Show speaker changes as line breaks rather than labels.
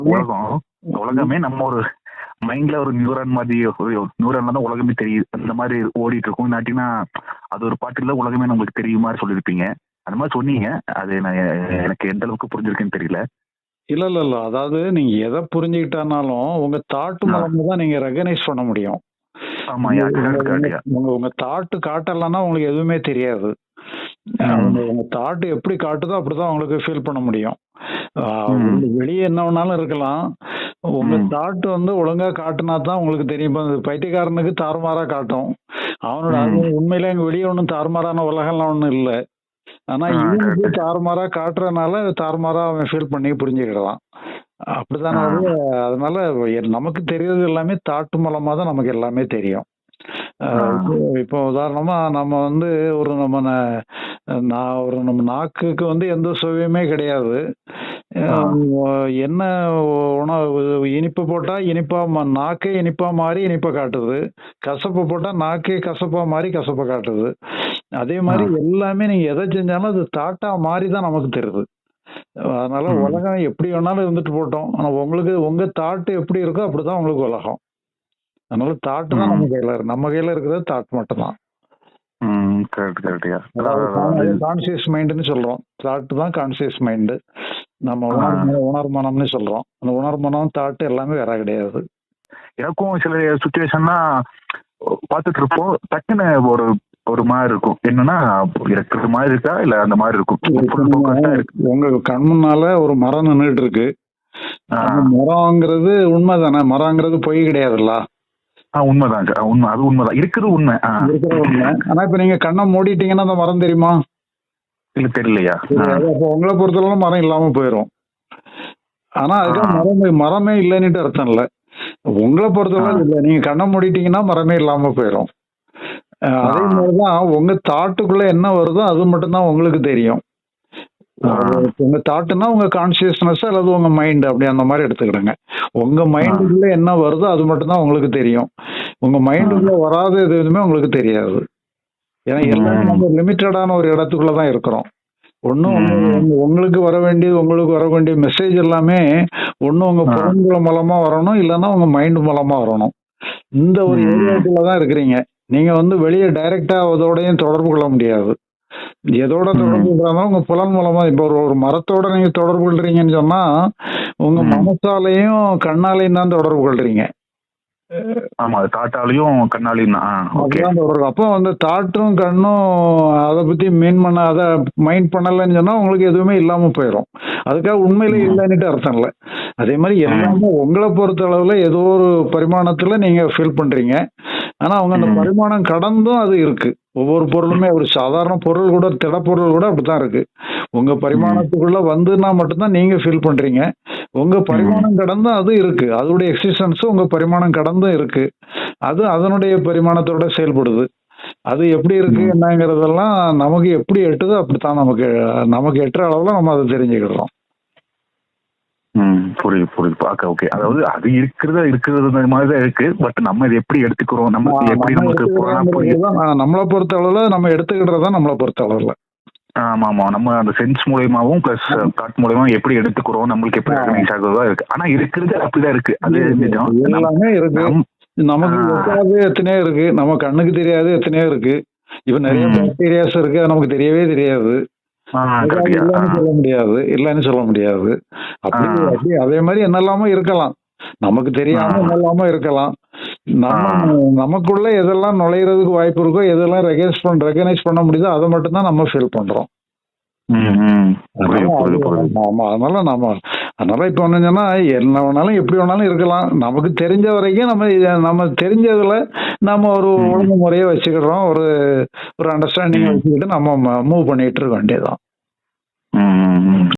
உலகம். உலகமே நம்ம ஒரு மைண்ட்ல ஒரு நியூரான் மாதிரி ஒரு நியூரான்ல தான் உலகமே தெரியுது. அந்த மாதிரி ஓடிட்டு இருக்கும். இல்லாட்டினா அது ஒரு பாட்டுல உலகமே நம்மளுக்கு தெரியும் மாதிரி சொல்லியிருப்பீங்க. அந்த மாதிரி சொன்னீங்க. அது நான் எனக்கு எந்த அளவுக்கு புரிஞ்சிருக்குன்னு தெரியல.
இல்ல, இல்ல, இல்ல. அதாவது நீங்க எத புரிஞ்சுக்கிட்டானாலும், உங்க தாட்
ஆ.
மூலமா தான் நீங்க ரெகனைஸ் பண்ண முடியும்.
ஆமாய்யா.
உங்க
கரெக்ட்,
உங்க
கரெக்ட்யா.
உங்க உங்க தாட் காட்டலன்னா உங்களுக்கு எதுவுமே தெரியாது.
ம்.
உங்க தாட் எப்படி காட்டுதோ அப்படிதான் உங்களுக்கு ஃபீல் பண்ண முடியும். ஆ
ம்.
வெளிய என்ன வேணாலும் இருக்கலாம். உங்க
ம்.
தாட் ஒழுங்கா காட்டுனா தான் உங்களுக்கு தெரியும். இப்ப அந்த பைத்தியக்காரனுக்கு தாறுமாறா காட்டும். அவனோட அது
ம்.
உண்மையிலே அங்க வெளிய ஒண்ணும் தாறுமாறான உலகம்லாம் ஒண்ணும் இல்ல. ஆனா இவனுக்கு
கரெக்ட்.
தாறுமாறா காட்டுறனால தாறுமாறா அவன் ஃபீல் பண்ணி புரிஞ்சுக்கிடலாம். அப்படித்தானே
ஆ.
ஒழிய அதனால நமக்கு தெரியறது எல்லாமே தாட் மூலமா தான் நமக்கு எல்லாமே தெரியும்.
ஆ.
இப்போ உதாரணமா நம்ம வந்து ஒரு நம்ம நம்ம நாக்குக்கு வந்து எந்த சுவையுமே கிடையாது.
ஆ.
என்ன உணவு இனிப்பு போட்டா நாக்கே இனிப்பா மாறி இனிப்ப காட்டுது. கசப்பு போட்டா நாக்கே கசப்பா மாறி கசப்ப காட்டுது. அதே
ஆ.
மாரி எல்லாமே நீங்க எத செஞ்சாலும் அது தாட்டா மாறி தான் நமக்கு தெரியுது. அதனால
ம்.
உலகம் எப்படி வேணாலும் இருந்துட்டு போட்டும். ஆனா உங்களுக்கு உங்க தாட் எப்படி இருக்கோ அப்படிதான் உங்களுக்கு உலகம். அதனால தாட் தான் நம்ம
ம்.
கையில இருக்கு. நம்ம கையில இருக்கிறது தாட் மட்டும் தான்.
ம். கரெக்ட், கரெக்ட்யா.
அதாவது
அது
கான்ஷியஸ் மைண்ட்ன்னு சொல்றோம். தாட் தான் கான்ஷியஸ் மைண்ட். நம்ம
ஆ.
உணர்மனம்னு சொல்றோம். அந்த உணர்மனம், தாட் எல்லாமே வேற கிடையாது.
எனக்கும் சில சிச்சுவேஷன்லாம் பார்த்துட்டு இருப்போம். டக்குன்னு ஒரு ஒரு மாரி இருக்கும். என்னன்னா, இருக்கிறது மாரி இருக்கா? இல்ல அந்த மாரி இருக்கும்.
இப்ப
ஃபுல்
நீங்க
ஃபோக்கஸ்டா இருக்கு.
உங்க கண் முன்னால ஒரு மரம் நின்னுட்டு இருக்கு.
ஆ.
அந்த மரம்ங்கிறது உண்மைதானே? மரம்ங்கிறது பொய் கிடையாதுல்ல?
உண்மதாங்க. உண்ம. அது உண்மதான். இருக்கிறது உண்ம. ஆ.
இருக்கிற உண்மை. ஆனா இப்ப நீங்க கண்ண மூடிட்டீங்கன்னா அந்த மரம் தெரியுமா?
இல்ல தெரியலையா? ஆ.
தெரியாது. அப்போ உங்கள பொறுத்தளவுல மரம் இல்லாம போயிரும். ஆனா
ஆ.
அதுக்காக மரமே இல்லன்னுட்டு அர்த்தம் இல்ல. உங்கள
ஆ.
பொறுத்தளவு இல்ல. நீங்க கண்ண மூடிட்டீங்கன்னா மரமே இல்லாம போயிரும்.
ஆ.
அதே மாரி தான் உங்க தாட்டுக்குள்ள என்ன வருதோ அது மட்டும் தான் உங்களுக்கு தெரியும்.
ஆ.
உங்க தாட்டுன்னா உங்க கான்ஷியஸ்னஸ் அல்லது உங்க மைண்ட் அப்படி அந்த மாரி எடுத்துக்கிடுங்க. உங்க
ஆ.
மைண்டுக்குள்ள என்ன வருதோ அது மட்டும் தான் உங்களுக்கு தெரியும். உங்க
ஆ.
மைண்டுக்குள்ள வராத எதுவுமே உங்களுக்கு தெரியாது. ஏன்னா எல்லாமே
ம்.
நம்ம லிமிட்டடான ஒரு இடத்துக்குள்ள தான் இருக்கிறோம். ஒண்ணும்
ம்.
உங்களுக்கு உங்களுக்கு வர வேண்டிய மெசேஜ் எல்லாமே ஒண்ணு உங்க
ஆ.
புலன்கள் மூலமா வரணும், இல்லன்னா உங்க மைண்ட் மூலமா வரணும். இந்த ஒரு
ம்.
ஏரியாக்குள்ள தான் இருக்கிறீங்க. நீங்க வந்து வெளிய டைரக்ட்டா அதோடயும் தொடர்பு கொள்ள முடியாது. எதோட தொடர்பு
ம்.
கொள்றாலும் உங்க புலன் மூலமா இப்போ ஒரு ஒரு மரத்தோட நீங்க தொடர்பு கொள்றீங்கன்னு சொன்னா, உங்க
ம்.
மனசாலையும், கண்ணாலையும் தான் தொடர்பு கொள்றீங்க.
ஆமா. அது காட்டாலயும், கண்ணாலயும் தான். ஓகே.
அதுதான் தொடர்பு. அப்போ வந்து தாட்டும், கண்ணும் அத பத்தி மைண்ட் பண்ணலன்னு சொன்னா, உங்களுக்கு எதுவுமே இல்லாம போயிரும். அதுக்காக உண்மையிலே
ம்.
இல்லன்னுட்டு அர்த்தம் இல்ல. அதே மாரி
ம்.
எல்லாமே உங்கள பொறுத்த அளவுல ஏதோ ஒரு பரிமாணத்துல நீங்க ஃபீல் பண்றீங்க. ஆனா அவங்க அந்த
ம்.
பரிமாணம் கடந்தும் அது இருக்கு. ஒவ்வொரு பொருளுமே ஒரு சாதாரண பொருள் கூட திடப்பொருள் கூட அப்படித்தான் இருக்கு. உங்க
ம்.
பரிமாணத்துக்குள்ள வந்துன்னா மட்டும் தான் நீங்க ஃபீல் பண்றீங்க. உங்க
ம்.
பரிமாணம் கடந்து அது இருக்கு. அதோட எக்ஸிஸ்டன்ஸ் உங்க பரிமாணம் கடந்தும் இருக்கு. அது அதனுடைய பரிமாணத்தோட செயல்படுது. அது எப்படி இருக்கு
ம்.
என்னங்கிறதெல்லாம் நமக்கு எப்படி எட்டுதோ அப்படித்தான் நமக்கு நமக்கு எட்டுற அளவுல நம்ம அத தெரிஞ்சுக்கிடுறோம்.
ம். புரியுது, புரியுது. பார்க்க ஓகே. அதாவது அது இருக்கிறது மாதிரி தான் இருக்கு. பட் நம்ம இத எப்படி எடுத்துக்கிறோம்? நமக்கு எப்படி
நம்ம
நமக்கு புலனா
எடுத்துக்கிறோங்கிறது
புரியுது.
தான் நம்மள பொறுத்த அளவுல நம்ம எடுத்துக்கிடுறது தான் நம்மள பொறுத்த அளவுல.
ஆமாமா. நம்ம அந்த சென்ஸ் மூலியமாவும் பிளஸ் தாட் மூலியமாவும் எப்படி எடுத்துக்கிறோம்? நம்மளுக்கு எப்படி ரெகனைஸ் ஆகுதா இருக்கு. ஆனா இருக்கிறது அப்படிதான் இருக்கு. அது நிஜம்.
எல்லாமே இருக்கு.
நம் ஆ.
நமக்கு எட்டாவது எத்தனையோ இருக்கு. நம்ம கண்ணுக்கு தெரியாது எத்தனையோ இருக்கு. இப்ப நெறைய
ம்.
பாக்டீரியாஸ் இருக்கு. அது நமக்கு தெரியவே தெரியாது. அதுக்காக
கரெக்ட்யா. ஆ.
இல்லன்னு சொல்ல முடியாது. இல்லன்னு சொல்ல முடியாது.
ஆ.
அப்படி அப்படி அதே மாரி என்னெல்லாமோ இருக்கலாம். நமக்கு
ஆ.
தெரியாம என்னெல்லாமோ இருக்கலாம்.
ஆ.
நம்ம நமக்குள்ள எதெல்லாம் நுழையிறதுக்கு வாய்ப்பு இருக்கோ, எதெல்லாம் ரெகனைஸ் பண்ண முடியுதோ அத மட்டும் தான் நம்ம ஃபீல் பண்றோம்.
ம். ம்.
அதனால
புரியுது,
அது
புரியுது, புரியுது.
ஆமா. அதனால இப்ப என்னன்னா என்ன வேணாலும் எப்படி வேணாலும் இருக்கலாம். நமக்கு தெரிஞ்ச வரைக்கும் நம்ம தெரிஞ்சதுல நம்ம ஒரு
ம்.
ஒழுங்குமுறைய வச்சுக்கிடுறோம். ஒரு ஒரு அண்டர்ஸ்டாண்டிங்
ம்.
வச்சுக்கிட்டு நம்ம மூவ் பண்ணிட்டு இருக்க வேண்டியதுதான்.
ம். ம்.